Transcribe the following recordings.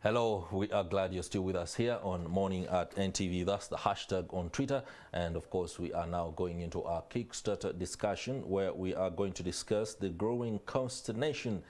Hello, we are glad you're still with us here on Morning at NTV. That's the hashtag on Twitter. And of course, we are now going into our Kickstarter discussion where we are going to discuss the growing consternation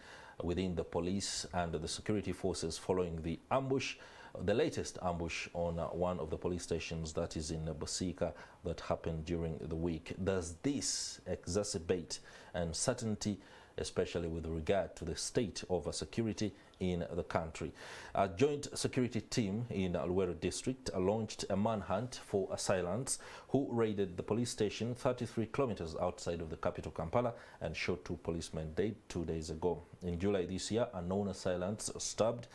within the police and the security forces following the ambush, the latest ambush on one of the police stations that is in Bosika that happened during the week. Does this exacerbate uncertainty, especially with regard to the state of security in the country? A joint security team in Luwero district launched a manhunt for assailants who raided the police station 33 kilometers outside of the capital Kampala and shot 2 policemen dead 2 days ago. In July this year, unknown assailants stabbed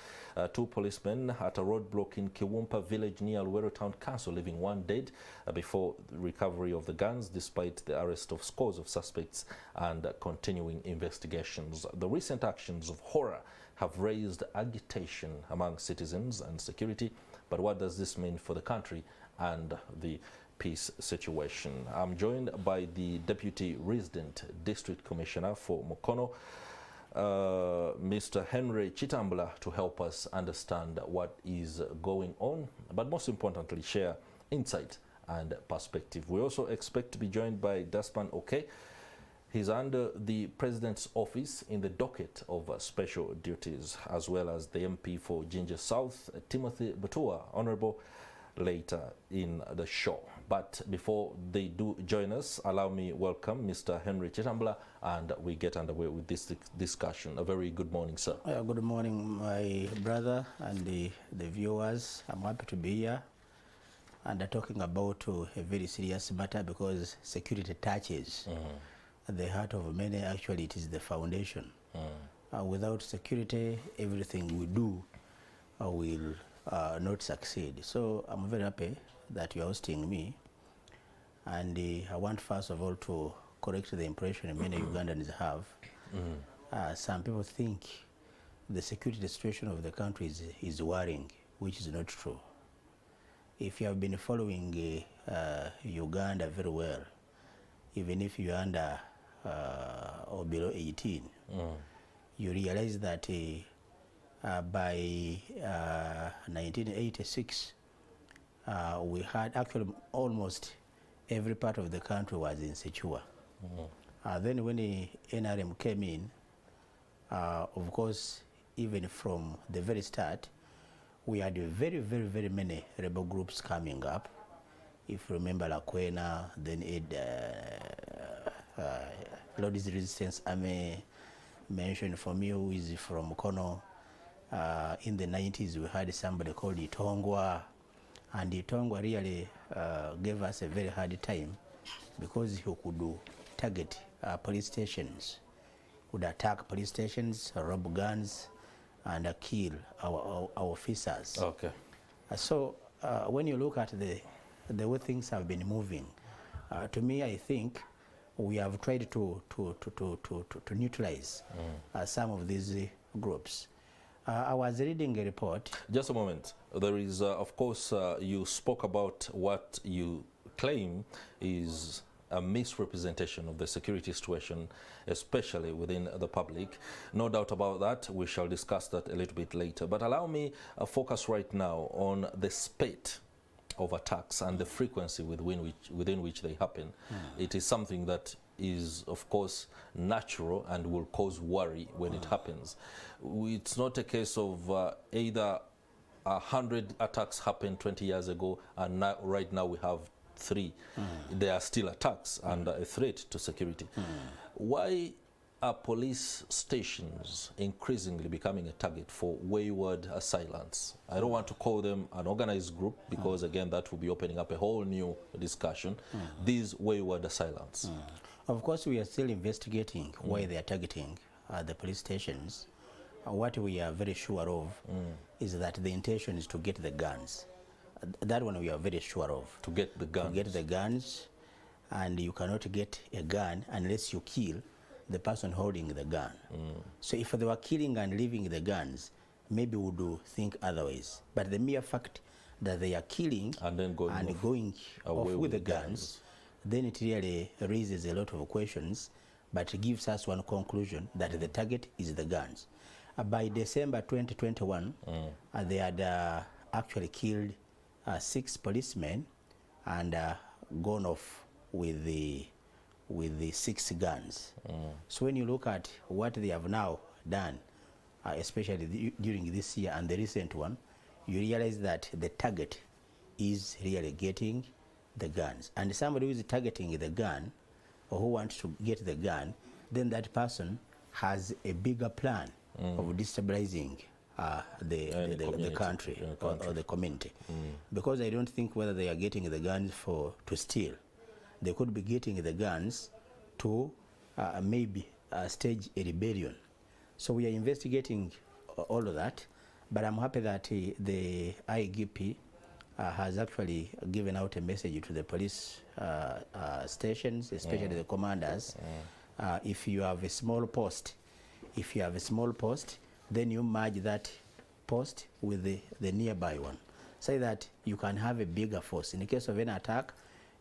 2 policemen at a roadblock in Kiwumpa village near Luwero town council, leaving 1 dead before the recovery of the guns despite the arrest of scores of suspects and continuing investigations. The recent actions of horror have raised agitation among citizens and security, but what does this mean for the country and the peace situation? I'm joined by the Deputy Resident District Commissioner for Mukono, Mr. Henry Kitambula, to help us understand what is going on, but most importantly share insight and perspective. We also expect to be joined by Daspan Oke. He's under the President's office in the docket of special duties, as well as the MP for Jinja South, Timothy Butua, Honorable, later in the show. But before they do join us, allow me welcome Mr. Henry Kitambula, and we get underway with this discussion. A very good morning, sir. Good morning, my brother and the viewers. I'm happy to be here and talking about a very serious matter because security touches at the heart of many. Actually, it is the foundation. Without security, everything we do will not succeed. So I'm very happy that you're hosting me. And I want first of all to correct the impression many Ugandans have. Some people think the security situation of the country is worrying, which is not true. If you have been following Uganda very well, even if you're under or below 18, you realize that by 1986, we had actually almost every part of the country was insecure. Then when the NRM came in, of course, even from the very start, we had very many rebel groups coming up. If you remember Lakwena, then Lord's Resistance Army, mentioned from you, who is from Mukono. In the 90s, we had somebody called Itongwa, and Itongwa really gave us a very hard time because he could target police stations, would attack police stations, rob guns, and kill our officers. Okay. So when you look at the way things have been moving, to me, I think we have tried to neutralize some of these groups. I was reading a report. Just a moment. There is, of course, you spoke about what you claim is a misrepresentation of the security situation, especially within the public. No doubt about that. We shall discuss that a little bit later. But allow me a focus right now on the spate of attacks and the frequency within which they happen. It is something that is, of course, natural and will cause worry when it happens. It's not a case of either 100 attacks happened 20 years ago and now, right now we have 3. There are still attacks and a threat to security. Why are police stations increasingly becoming a target for wayward assailants? I don't want to call them an organized group because, again, that will be opening up a whole new discussion. These wayward assailants. Of course, we are still investigating why they are targeting the police stations. What we are very sure of is that the intention is to get the guns. That one we are very sure of. To get the guns. To get the guns, and you cannot get a gun unless you kill the person holding the gun. So if they were killing and leaving the guns, maybe we would think otherwise. But the mere fact that they are killing and then going off with the guns, then it really raises a lot of questions, but it gives us one conclusion that the target is the guns. by December 2021, they had actually killed 6 policemen and gone off with the 6 guns. So when you look at what they have now done, especially during this year and the recent one, you realize that the target is really getting the guns. And somebody who is targeting the gun, or who wants to get the gun, then that person has a bigger plan of destabilizing the country or the community. Because I don't think whether they are getting the guns to steal. They could be getting the guns to maybe stage a rebellion. So we are investigating all of that, but I'm happy that the IGP has actually given out a message to the police stations, especially the commanders. If you have a small post, then you merge that post with the nearby one, so that you can have a bigger force. In the case of an attack,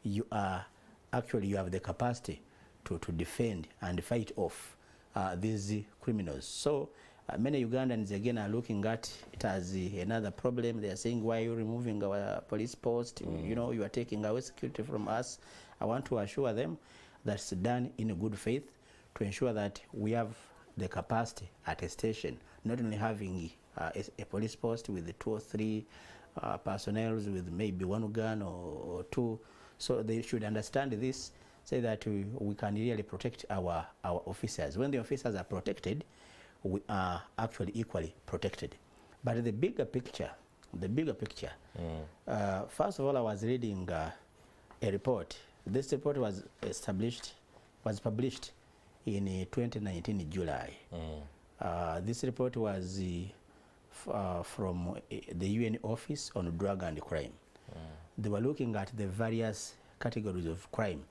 you have the capacity to defend and fight off these criminals. So many Ugandans again are looking at it as another problem. They are saying, why are you removing our police post? You know, you are taking away security from us. I want to assure them that's done in good faith to ensure that we have the capacity at a station, not only having a police post with the 2 or 3 personnel with maybe 1 gun or 2. So they should understand this, say that we can really protect our officers. When the officers are protected, we are actually equally protected. But the bigger picture, first of all, I was reading a report. This report was published in 2019 July. This report was from the UN Office on Drug and Crime. They were looking at the various categories of crime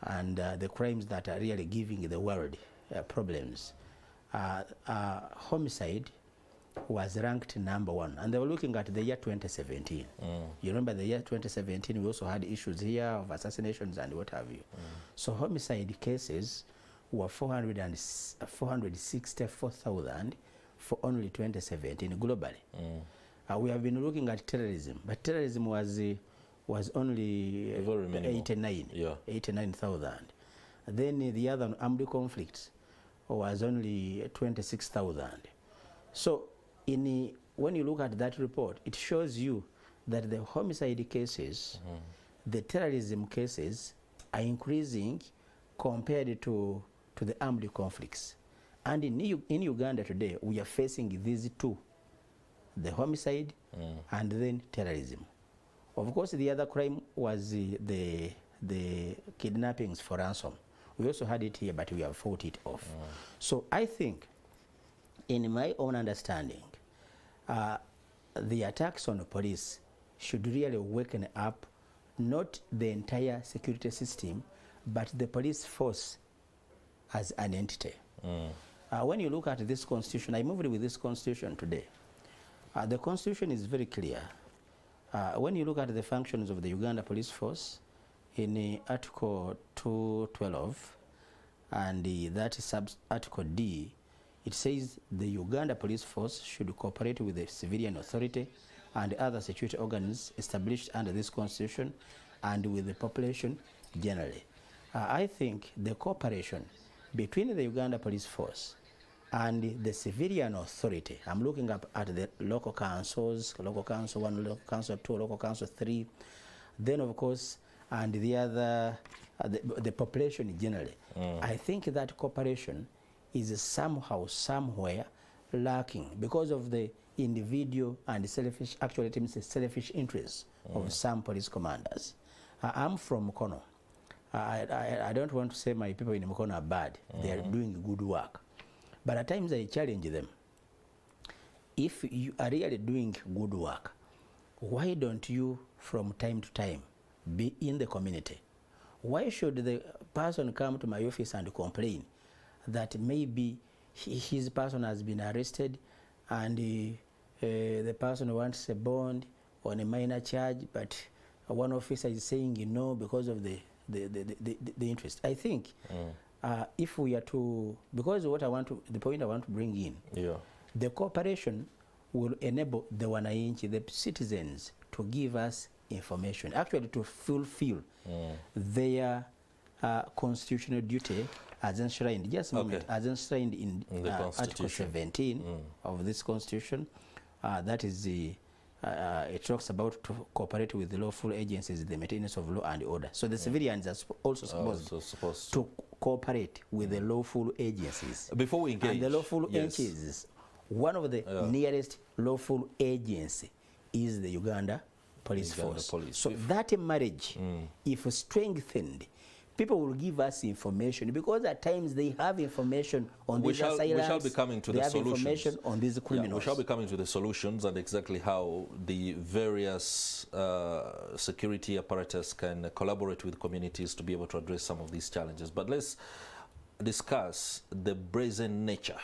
and the crimes that are really giving the world problems. Homicide was ranked #1, and they were looking at the year 2017. You remember the year 2017, we also had issues here of assassinations and what have you. So homicide cases were 464,000 for only 2017 globally. We have been looking at terrorism, but terrorism was only 89,000. Then the other armed conflicts was only 26,000. So when you look at that report, it shows you that the homicide cases, the terrorism cases are increasing compared to the armed conflicts. And in Uganda today, we are facing these 2, the homicide and then terrorism. Of course, the other crime was the kidnappings for ransom. We also had it here, but we have fought it off. So I think, in my own understanding, the attacks on the police should really waken up not the entire security system, but the police force as an entity. When you look at this constitution, I moved with this constitution today. The constitution is very clear. When you look at the functions of the Uganda Police Force, in Article 212, and that is Article D, it says the Uganda Police Force should cooperate with the civilian authority and other security organs established under this constitution and with the population generally. I think the cooperation between the Uganda Police Force and the civilian authority, I'm looking up at the local councils, local council 1, local council 2, local council 3, then of course, and the other, the population generally. I think that cooperation is somehow, somewhere lacking because of the individual and selfish, actually it means the selfish interests of some police commanders. I'm from Mukono. I don't want to say my people in Mukono are bad. They are doing good work. But at times I challenge them. If you are really doing good work, why don't you from time to time be in the community? Why should the person come to my office and complain that maybe his person has been arrested and the person wants a bond on a minor charge, but one officer is saying no because of the interest? I think if we are to, because what I want to, the point I want to bring in, The cooperation will enable the wananchi, the citizens, to give us information, actually to fulfill their constitutional duty as enshrined, just a moment, as enshrined in Article 17 of this constitution. That is the, it talks about to cooperate with the lawful agencies in the maintenance of law and order. So the civilians are also supposed to cooperate with the lawful agencies. Before we engage, and the lawful agencies, one of the nearest lawful agency is the Uganda Police Force. So that marriage, if strengthened, people will give us information, because at times they have information on these assailants. We shall be coming to the solutions. Information on these criminals. We shall be coming to the solutions and exactly how the various security apparatus can collaborate with communities to be able to address some of these challenges. But let's discuss the brazen nature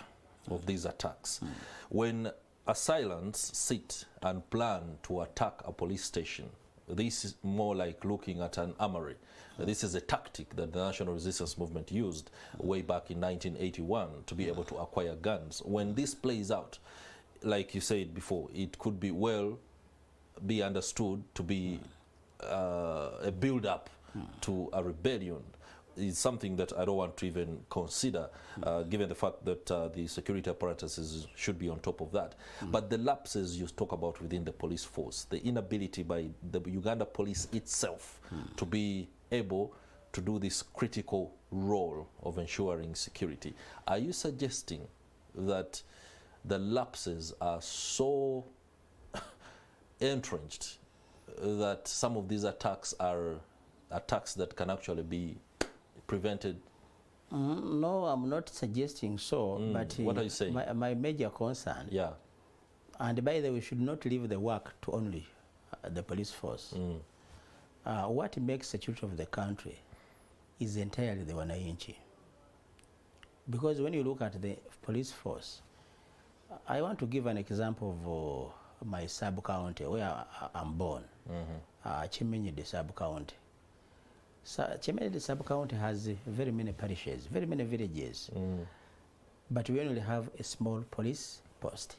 of these attacks. When assailants sit and plan to attack a police station, this is more like looking at an armory. This is a tactic that the National Resistance Movement used way back in 1981 to be able to acquire guns. When this plays out, like you said before, it could be be understood to be a build-up to a rebellion. Is something that I don't want to even consider, given the fact that the security apparatuses should be on top of that. But the lapses you talk about within the police force, the inability by the Uganda police itself to be able to do this critical role of ensuring security. Are you suggesting that the lapses are so entrenched that some of these attacks are attacks that can actually be prevented? No, I'm not suggesting so, but what are you saying? My major concern, and by the way, we should not leave the work to only the police force. What makes security of the country is entirely the wananchi. Because when you look at the police force, I want to give an example of my sub-county where I'm born, Chimenyi, the sub-county. So Chimenyi sub-county has very many parishes, very many villages, but we only have a small police post.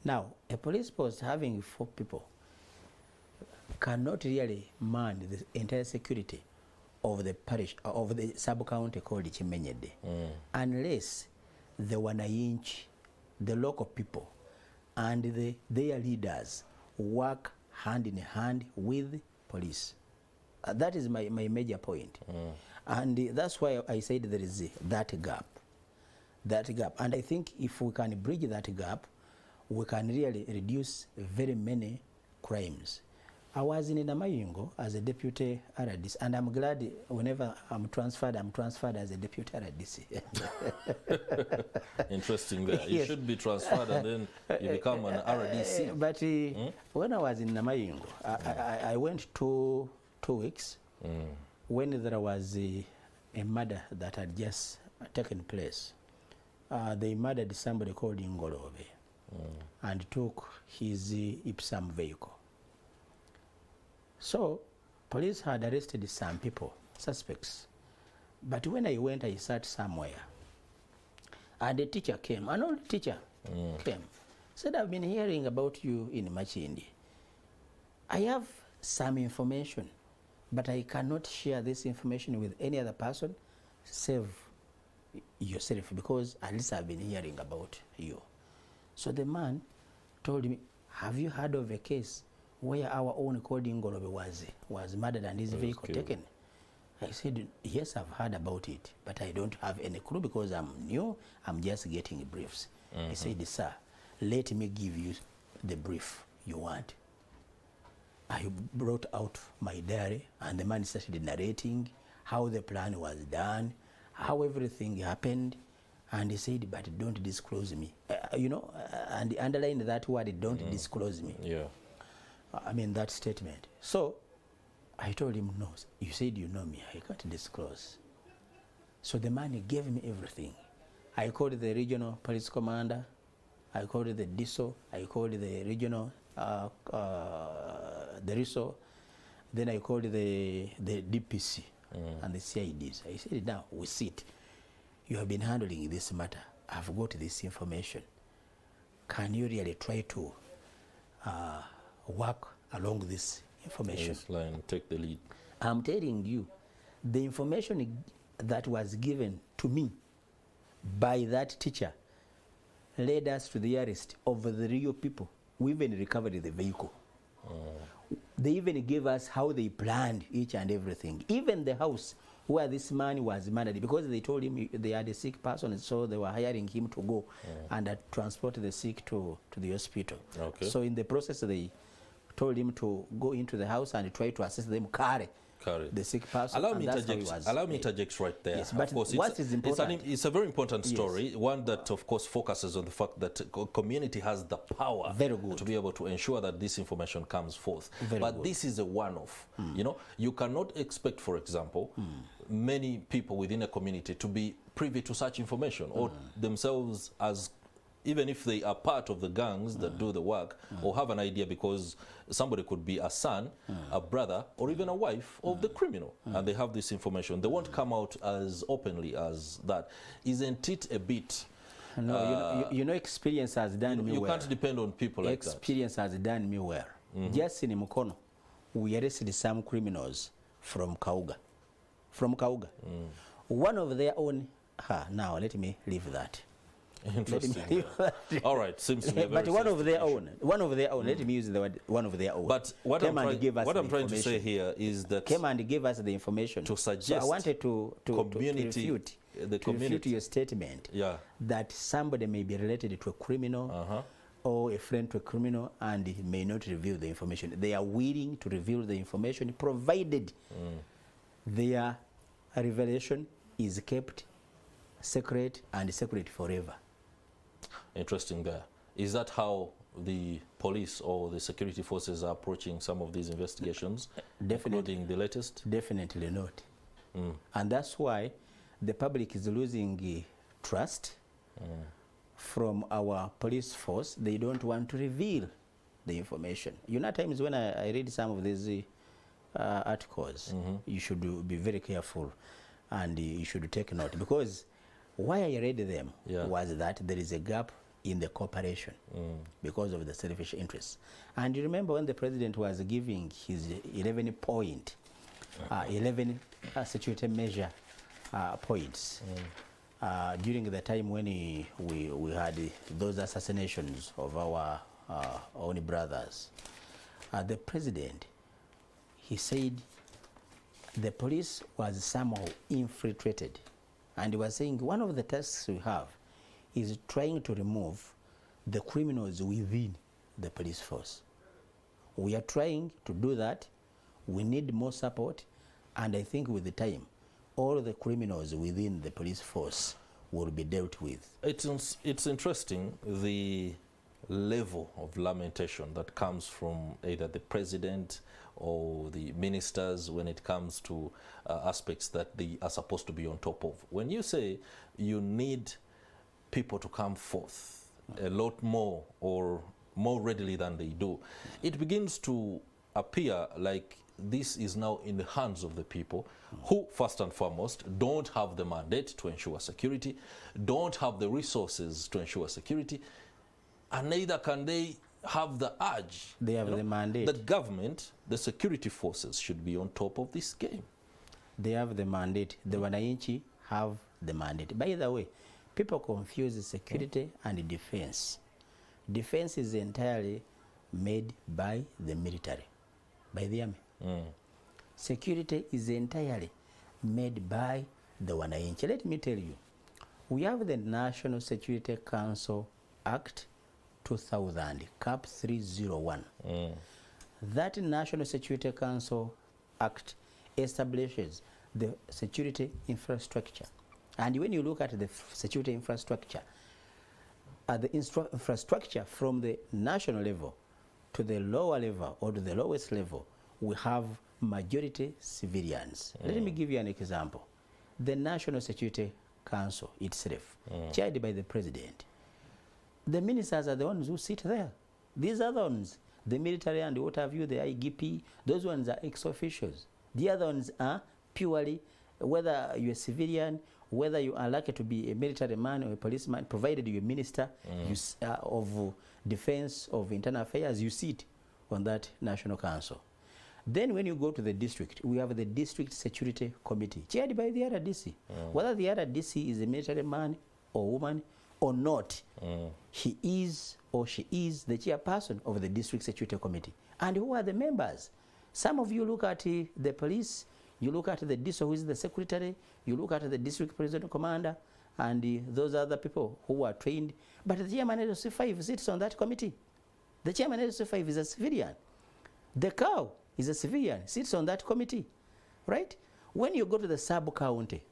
Now, a police post having 4 people cannot really man the entire security of the parish, of the sub-county called Chimenyi, unless the wananchi, the local people, and their leaders work hand in hand with police. That is my major point. And that's why I said there is that gap. And I think if we can bridge that gap, we can really reduce very many crimes. I was in Namayingo as a deputy RDC, and I'm glad whenever I'm transferred as a deputy RDC. Interesting there. You should be transferred and then you become an RDC. But when I was in Namayingo, I went 2 weeks when there was a murder that had just taken place. They murdered somebody called Ingolove and took his Ipsam vehicle. So police had arrested some people, suspects. But when I went, I sat somewhere. And a teacher came, an old teacher came. Said, I've been hearing about you in Machindi. I have some information, but I cannot share this information with any other person save yourself, because at least I've been hearing about you. So the man told me, have you heard of a case where our own called Ingolobe was murdered and his vehicle taken? I said, yes, I've heard about it, but I don't have any clue because I'm new. I'm just getting briefs. He said, sir, let me give you the brief you want. I brought out my diary, and the man started narrating how the plan was done, how everything happened, and he said, but don't disclose me. And underline that word, don't disclose me. I mean, that statement. So I told him, no, you said you know me, I can't disclose. So the man gave me everything. I called the regional police commander, I called the DISO, I called the regional, the RISO, then I called the DPC and the CIDs. I said, now we sit. You have been handling this matter. I've got this information. can you really try to work along this information? Yes, line, take the lead. I'm telling you, the information that was given to me by that teacher led us to the arrest of the real people. We even recovered the vehicle. They even gave us how they planned each and everything. Even the house where this man was murdered, because they told him they had a sick person, so they were hiring him to go and transport the sick to the hospital. Okay. So in the process, they told him to go into the house and try to assist them carry the sick person. Allow me interject right there. Yes, but of course, what is important? It's a very important story, one that of course focuses on the fact that community has the power to be able to ensure that this information comes forth. But this is a one-off. You know, you cannot expect, for example, many people within a community to be privy to such information or themselves as, even if they are part of the gangs that do the work, or have an idea, because somebody could be a son, a brother, or even a wife of the criminal, and they have this information. They won't come out as openly as that. Isn't it a bit... No, you know, experience has done me well. You can't depend on people like that. Experience has done me well. Just in Mukono, we arrested some criminals from Kauga. One of their own... now, let me leave that. Interesting. All right, seems to be a very but one of their own. Let me use the word one of their own. But what I'm trying to say here is that came and gave us the information to suggest. So I wanted to refute your statement that somebody may be related to a criminal or a friend to a criminal and he may not reveal the information. They are willing to reveal the information provided their revelation is kept secret and secret forever. Interesting there. Is that how the police or the security forces are approaching some of these investigations, including the latest? Definitely not. And that's why the public is losing trust from our police force. They don't want to reveal the information. You know, at times when I read some of these articles, you should be very careful and you should take note, because why I read them was that there is a gap in the cooperation because of the selfish interests. And you remember when the president was giving his 11-point, 11 security measure points during the time when we had those assassinations of our own brothers. The president, he said the police was somehow infiltrated. And he was saying one of the tasks we have is trying to remove the criminals within the police force. We are trying to do that. We need more support. And I think with the time, all the criminals within the police force will be dealt with. It's interesting, the level of lamentation that comes from either the president or the ministers when it comes to aspects that they are supposed to be on top of. When you say you need people to come forth a lot more or more readily than they do, it begins to appear like this is now in the hands of the people who, first and foremost, don't have the mandate to ensure security, don't have the resources to ensure security, and neither can they have the urge. They have the mandate. The government, the security forces should be on top of this game. They have the mandate. The Wananchi have the mandate. By the way, people confuse security and defense. Defense is entirely made by the military, by the army. Security is entirely made by the Wananchi. Let me tell you, we have the National Security Council Act 2000, CAP 301. That National Security Council Act establishes the security infrastructure. And when you look at the security infrastructure, the infrastructure from the national level to the lower level or to the lowest level, we have majority civilians. Let me give you an example. The National Security Council itself, chaired by the president, the ministers are the ones who sit there. These other ones, the military and what have you, the IGP, those ones are ex-officials. The other ones are purely, whether you're a civilian whether you are lucky to be a military man or a policeman, provided you're a minister of defense, of internal affairs, you sit on that national council. Then when you go to the district, we have the district security committee, chaired by the other DC. Whether the other DC is a military man or woman or not, he is or she is the chairperson of the district security committee. And who are the members? Some of you look at the police, you look at the DISO, who is the secretary, you look at the district president commander, and those other people who are trained. But the chairman of C5 sits on that committee. The chairman of C5 is a civilian. The cow is a civilian, sits on that committee, right? When you go to the sub-county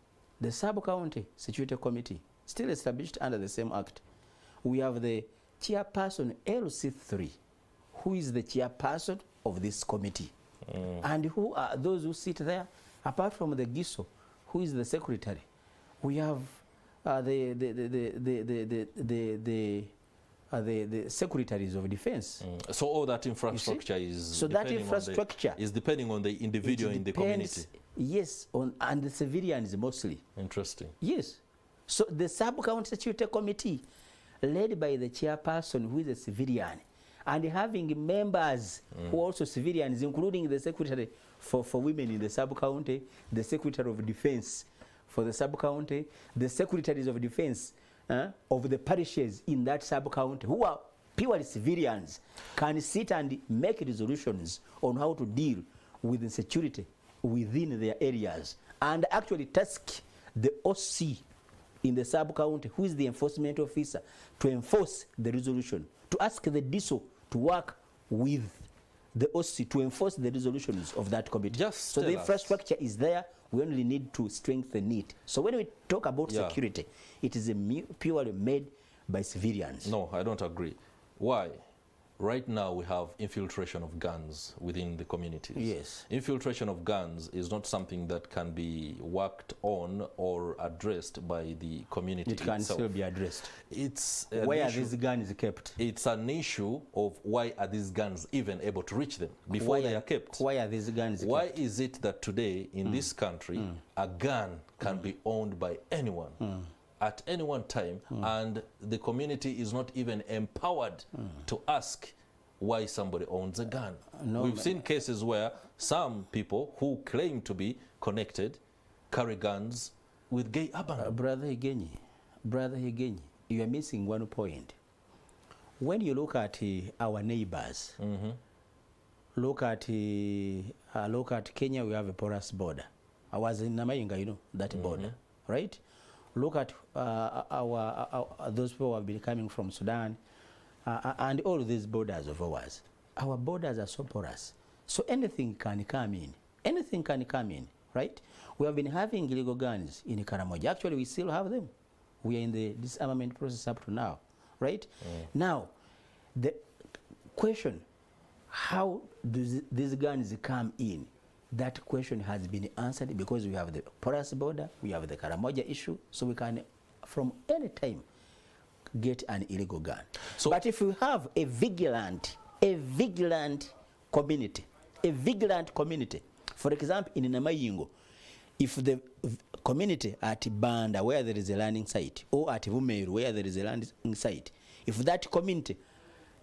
security committee, still established under the same act, we have the chairperson LC3, who is the chairperson of this committee. And who are those who sit there? Apart from the GISO, who is the secretary, we have the secretaries of defense. So all that infrastructure is depending on the individual in the community. Yes, and the civilians mostly. Interesting. Yes. So the sub-county security committee, led by the chairperson, who is a civilian, and having members who are also civilians, including the secretary for women in the sub-county, the secretary of defense for the sub-county, the secretaries of defense of the parishes in that sub-county, who are purely civilians, can sit and make resolutions on how to deal with insecurity within their areas, and actually task the OC in the sub-county, who is the enforcement officer, to enforce the resolution, to ask the DISO to work with the OC to enforce the resolutions of that committee. So the infrastructure is there, we only need to strengthen it. So when we talk about security, it is purely made by civilians. No, I don't agree. Why? Right now we have infiltration of guns within the communities. Yes. Infiltration of guns is not something that can be worked on or addressed by the community itself. It can still be addressed. It's where are these guns kept? It's an issue of why are these guns even able to reach them before they are kept. Why are these guns kept? Why is it that today in this country a gun can be owned by anyone at any one time, and the community is not even empowered to ask why somebody owns a gun? We've seen cases where some people who claim to be connected carry guns with gay abandon. Brother Higenyi, you are missing one point. When you look at our neighbors, look at Kenya, we have a porous border. I was in Namayinga, you know, that border, right? Look at those people who have been coming from Sudan, and all these borders of ours. Our borders are so porous. So anything can come in. Anything can come in, right? We have been having illegal guns in Karamoja. Actually, we still have them. We are in the disarmament process up to now, right? Now, the question, how do these guns come in? That question has been answered because we have the porous border, we have the Karamoja issue, so we can, from any time, get an illegal gun. So, but if we have a vigilant community, for example, in Namayingo, if the community at Banda, where there is a landing site, or at Vumeru, where there is a landing site, if that community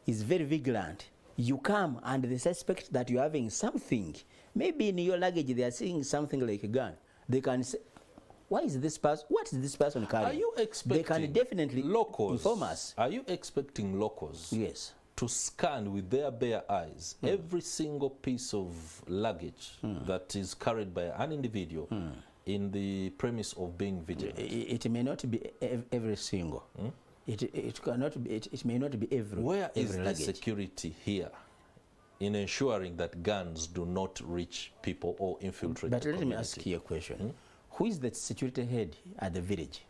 is very vigilant, you come and they suspect that you're having something. Maybe in your luggage they are seeing something like a gun. They can say, why is this person, what is this person carrying? Are you expecting they can definitely inform us. Are you expecting locals to scan with their bare eyes every single piece of luggage that is carried by an individual in the premise of being vigilant? It may not be every single. It cannot be. It may not be every. Where is the security here in ensuring that guns do not reach people or infiltrate the community? But let me ask you a question. Who is the security head at the village?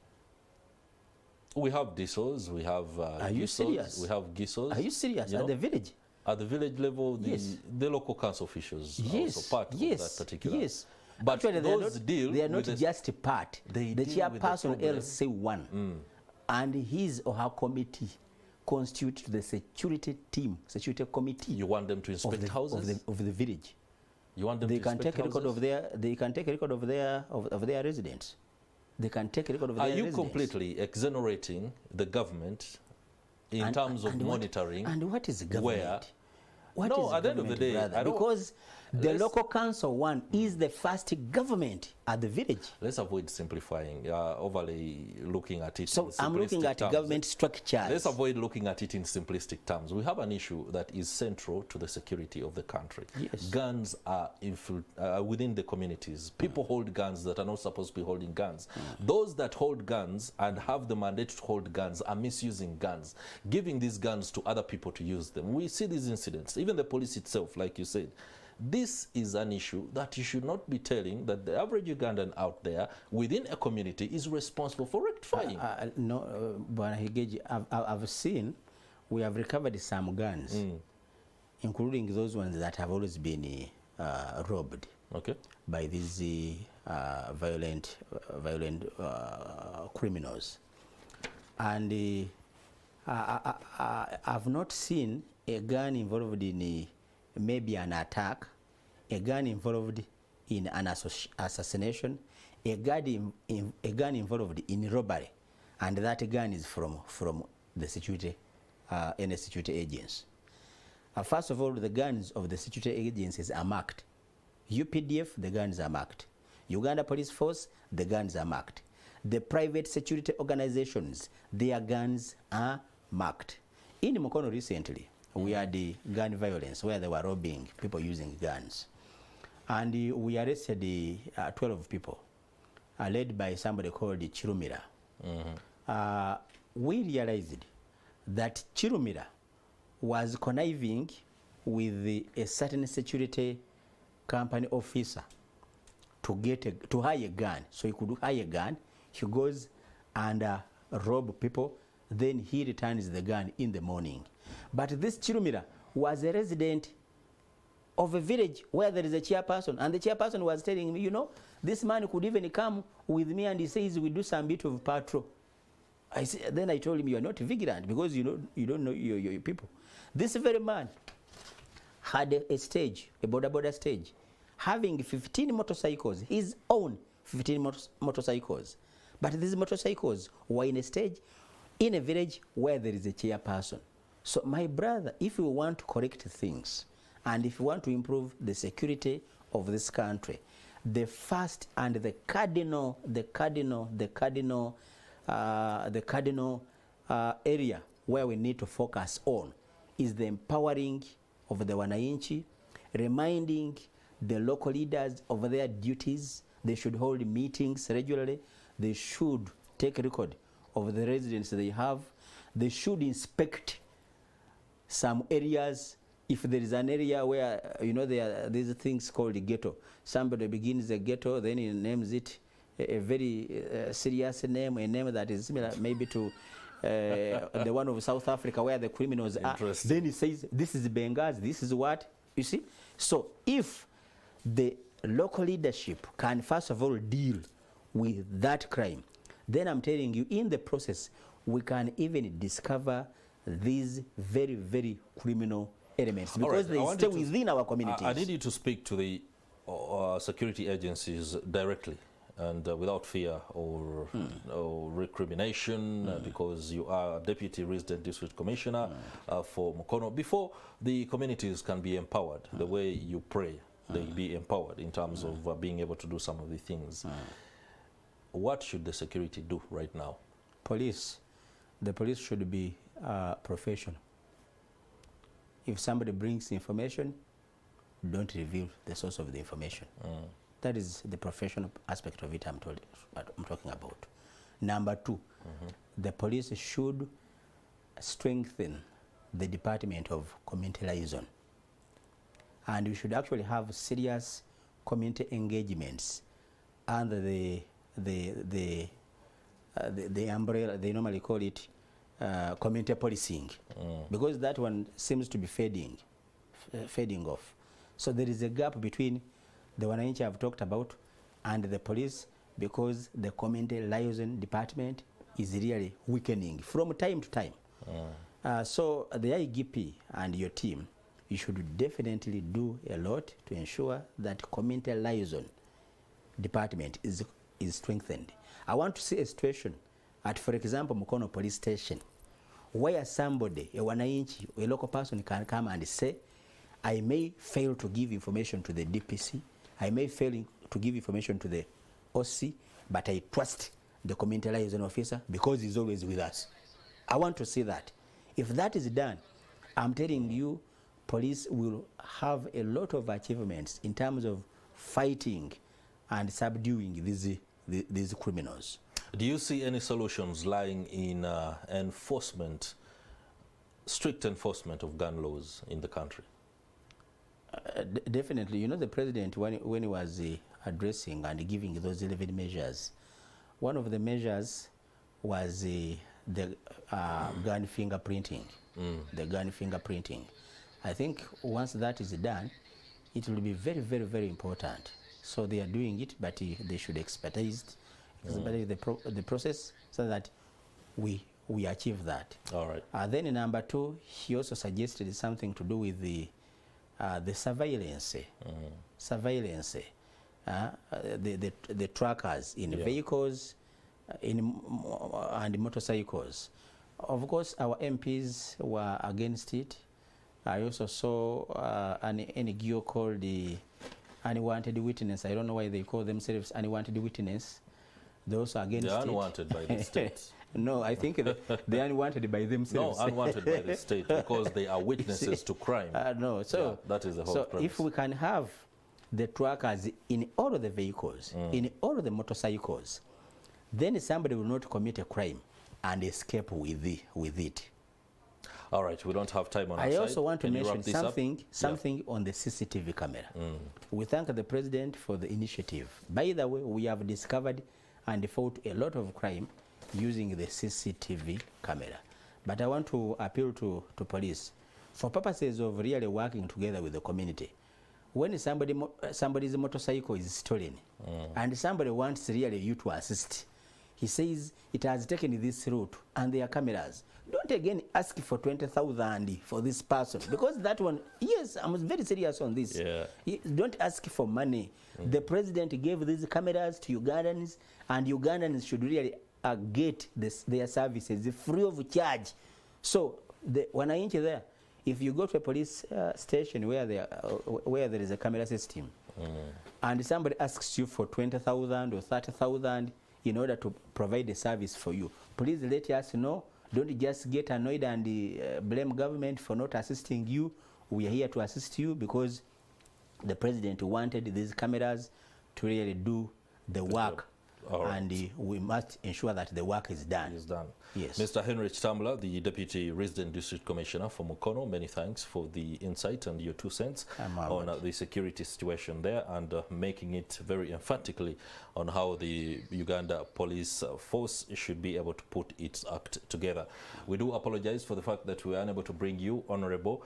We have DISOs, we have Are you serious? We have GISOs. Are you serious? You at know, the village? At the village level, the local council officials are also part of that particular. Yes. But actually, those they are not just a part. The chairperson LC1 and his or her committee constitute the security team, security committee. You want them to inspect houses of the village. You want them they to can inspect take houses? a record of their. They can take a record of their residents. they can take a record of their Are you residence. completely exonerating the government in terms of monitoring? And what is government? What no, is at the end of the day, brother? Because the local council one is the first government at the village. Let's avoid simplifying, overly looking at it. So I'm looking at government structures. Let's avoid looking at it in simplistic terms. We have an issue that is central to the security of the country. Yes. Guns are within the communities. People hold guns that are not supposed to be holding guns. Those that hold guns and have the mandate to hold guns are misusing guns, giving these guns to other people to use them. We see these incidents. Even the police itself, like you said, this is an issue that you should not be telling that the average Ugandan out there within a community is responsible for rectifying. No, but I've seen, we have recovered some guns, including those ones that have always been robbed by these violent criminals. And I've not seen a gun involved in maybe an attack, a gun involved in an assassination, a gun involved in robbery, and that gun is from the security, any security agents. First of all, the guns of the security agencies are marked. UPDF, the guns are marked. Uganda Police Force, the guns are marked. The private security organizations, their guns are marked. In Mukono recently, we had the gun violence where they were robbing people using guns. And we arrested 12 people, led by somebody called Chirumira. We realized that Chirumira was conniving with a certain security company officer to hire a gun. So he could hire a gun, he goes and rob people, then he returns the gun in the morning. But this Chirumira was a resident of a village where there is a chairperson, and the chairperson was telling me, you know, this man could even come with me and he says we do some bit of patrol. Then I told him, you are not vigilant because you don't know your people. This very man had a stage, a border stage, having 15 motorcycles, his own 15 motorcycles. But these motorcycles were in a stage in a village where there is a chairperson. So my brother, if you want to correct things and if you want to improve the security of this country, the first and the cardinal area where we need to focus on is the empowering of the Wananchi, reminding the local leaders of their duties. They should hold meetings regularly. They should take record of the residents they have. They should inspect some areas. If there is an area where, you know, there are these things called the ghetto. Somebody begins a ghetto, then he names it a very serious name, a name that is similar maybe to the one of South Africa where the criminals are. Then he says, this is Benghazi, this is what, you see? So if the local leadership can first of all deal with that crime, then I'm telling you, in the process, we can even discover these very, very criminal elements because they stay within our communities. I need you to speak to the security agencies directly and without fear or recrimination because you are Deputy Resident District Commissioner for Mukono. Before the communities can be empowered, the way you pray, they be empowered in terms of being able to do some of the things. What should the security do right now? The police should be professional. If somebody brings information, don't reveal the source of the information. That is the professional aspect of it I'm talking about. Number two, the police should strengthen the department of community liaison. And we should actually have serious community engagements under the umbrella, they normally call it community policing, because that one seems to be fading off. So there is a gap between the Wananchi I've talked about and the police, because the community liaison department is really weakening from time to time. So the IGP and your team, you should definitely do a lot to ensure that community liaison department is is strengthened. I want to see a situation at, for example, Mukono police station, where somebody, a wananchi, a local person can come and say, I may fail to give information to the DPC, I may fail to give information to the OC, but I trust the community liaison officer because he's always with us. I want to see that. If that is done, I'm telling you, police will have a lot of achievements in terms of fighting and subduing these criminals. Do you see any solutions lying in enforcement, strict enforcement of gun laws in the country? Definitely. You know, the president, when he was addressing and giving those 11 measures, one of the measures was the gun fingerprinting. The gun fingerprinting. I think once that is done, it will be very, very, very important. So they are doing it, but they should expedite the process so that we achieve that. All right. Then in number 2, he also suggested something to do with the surveillance. Surveillance. The trackers in vehicles and motorcycles. Of course, our MPs were against it. I also saw an NGO called the Unwanted Witness. I don't know why they call themselves Unwanted Witness. They're also against it. They're unwanted by the state. No, I think they're unwanted by themselves. No, unwanted by the state because they are witnesses to crime. No, so yeah, that is the whole so premise. If we can have the trackers in all of the vehicles, in all of the motorcycles, then somebody will not commit a crime and escape with it. All right, we don't have time on our side. I also want to Can mention something on the CCTV camera. We thank the president for the initiative. By the way, we have discovered and fought a lot of crime using the CCTV camera. But I want to appeal to police for purposes of really working together with the community. When somebody's motorcycle is stolen and somebody wants really you to assist, he says it has taken this route and there are cameras. Don't again ask for 20,000 for this person, because that one, yes, I'm very serious on this. Yeah. Don't ask for money. The president gave these cameras to Ugandans, and Ugandans should really get their services free of charge. So the wananchi there, if you go to a police station where there is a camera system, and somebody asks you for 20,000 or 30,000 in order to provide a service for you, please let us know. Don't just get annoyed and blame government for not assisting you. We are here to assist you because the president wanted these cameras to really do the work. And we must ensure that the work is done. Yes. Mr. Henry Kitambula, the Deputy Resident District Commissioner for Mukono, many thanks for the insight and your 2 cents on the security situation there, and making it very emphatically on how the Uganda police force should be able to put its act together. We do apologize for the fact that we were unable to bring you Honorable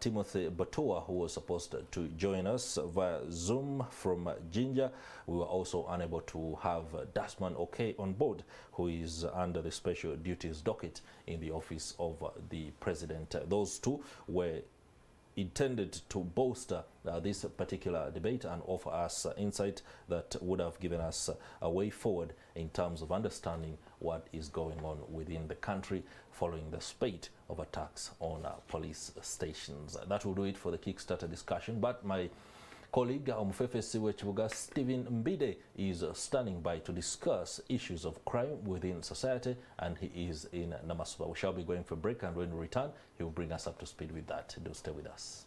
Timothy Batoa, who was supposed to join us via Zoom from Jinja. We were also unable to have Dasman Okay on board, who is under the special duties docket in the office of the president. Those two were intended to bolster this particular debate and offer us insight that would have given us a way forward in terms of understanding what is going on within the country following the spate of attacks on police stations. That will do it for the Kickstarter discussion, but my colleague Omufefesi Wechibuga Stephen Mbide is standing by to discuss issues of crime within society, and he is in Namasuba. We shall be going for a break, and when we return, he will bring us up to speed with that. Do stay with us.